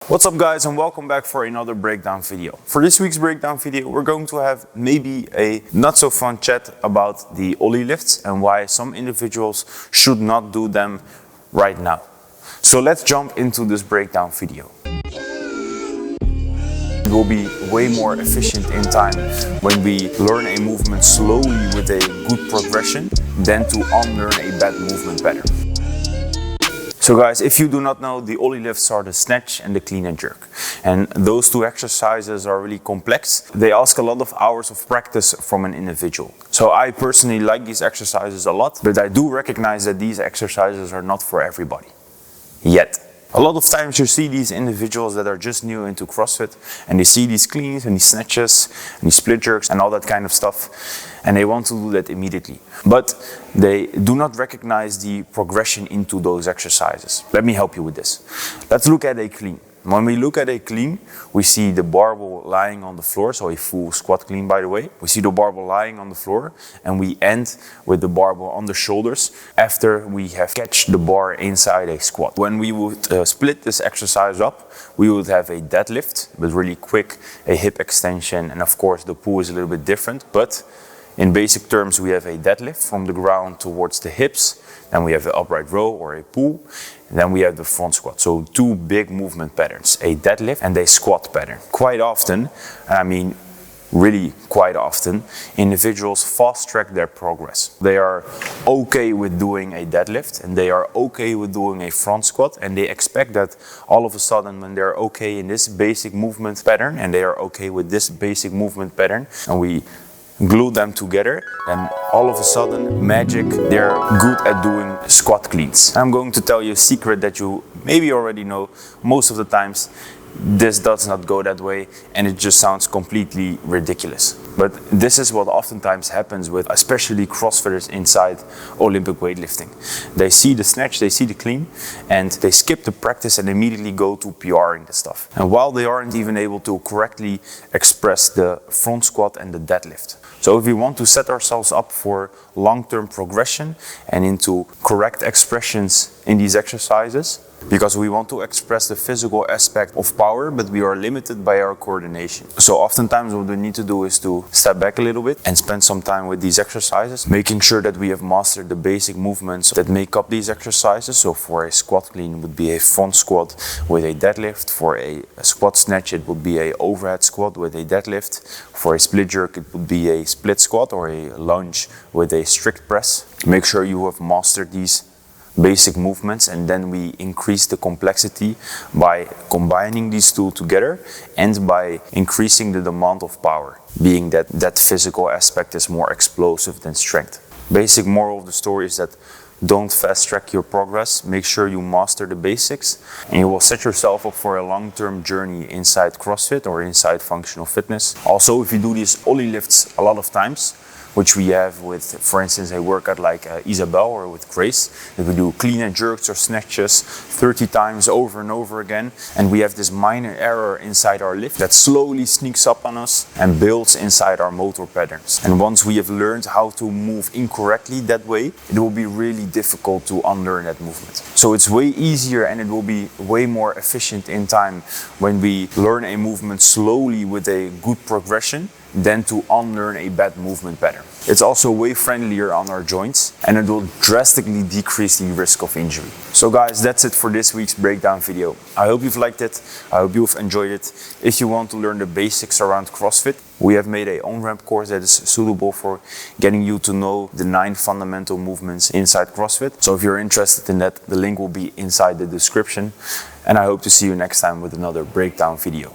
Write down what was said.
What's up guys, and welcome back for another breakdown video. For this week's breakdown video, we're going to have maybe a not so fun chat about the Ollie lifts and why some individuals should not do them right now. So let's jump into this breakdown video. It will be way more efficient in time when we learn a movement slowly with a good progression than to unlearn a bad movement pattern. So guys, if you do not know, the Ollie lifts are the snatch and the clean and jerk. And those two exercises are really complex. They ask a lot of hours of practice from an individual. So I personally like these exercises a lot, but I do recognize that these exercises are not for everybody. Yet. A lot of times you see these individuals that are just new into CrossFit and they see these cleans and these snatches and these split jerks and all that kind of stuff, and they want to do that immediately. But they do not recognize the progression into those exercises. Let me help you with this. Let's look at a clean. When we look at a clean, we see the barbell lying on the floor, so a full squat clean by the way. We see the barbell lying on the floor and we end with the barbell on the shoulders after we have catch the bar inside a squat. When we would split this exercise up, we would have a deadlift, but really quick, a hip extension, and of course the pull is a little bit different, but in basic terms we have a deadlift from the ground towards the hips, then we have an upright row or a pull, and then we have the front squat. So two big movement patterns, a deadlift and a squat pattern. Quite often, I mean really quite often, individuals fast track their progress. They are okay with doing a deadlift and they are okay with doing a front squat, and they expect that all of a sudden when they're okay in this basic movement pattern and they are okay with this basic movement pattern and we glue them together, then all of a sudden, magic, they're good at doing squat cleans. I'm going to tell you a secret that you maybe already know. Most of the times this does not go that way and it just sounds completely ridiculous. But this is what oftentimes happens with especially CrossFitters inside Olympic weightlifting. They see the snatch, they see the clean, and they skip the practice and immediately go to PRing the stuff. And while they aren't even able to correctly express the front squat and the deadlift. So if we want to set ourselves up for long-term progression and into correct expressions in these exercises, because we want to express the physical aspect of power, but we are limited by our coordination. So oftentimes what we need to do is to step back a little bit and spend some time with these exercises, making sure that we have mastered the basic movements that make up these exercises. So for a squat clean it would be a front squat with a deadlift. For a squat snatch it would be a overhead squat with a deadlift. For a split jerk it would be a split squat or a lunge with a strict press. Make sure you have mastered these basic movements, and then we increase the complexity by combining these two together and by increasing the demand of power, being that physical aspect is more explosive than strength. Basic moral of the story is that don't fast track your progress. Make sure you master the basics and you will set yourself up for a long-term journey inside CrossFit or inside functional fitness. Also, if you do these Ollie lifts a lot of times, which we have with, for instance, a workout like Isabel or with Grace, that we do clean and jerks or snatches 30 times over and over again, and we have this minor error inside our lift that slowly sneaks up on us and builds inside our motor patterns. And once we have learned how to move incorrectly that way, it will be really difficult to unlearn that movement. So it's way easier and it will be way more efficient in time when we learn a movement slowly with a good progression than to unlearn a bad movement pattern. It's also way friendlier on our joints and it will drastically decrease the risk of injury. So guys, that's it for this week's breakdown video. I hope you've liked it. I hope you've enjoyed it. If you want to learn the basics around CrossFit, we have made an on-ramp course that is suitable for getting you to know the 9 fundamental movements inside CrossFit. So if you're interested in that, the link will be inside the description. And I hope to see you next time with another breakdown video.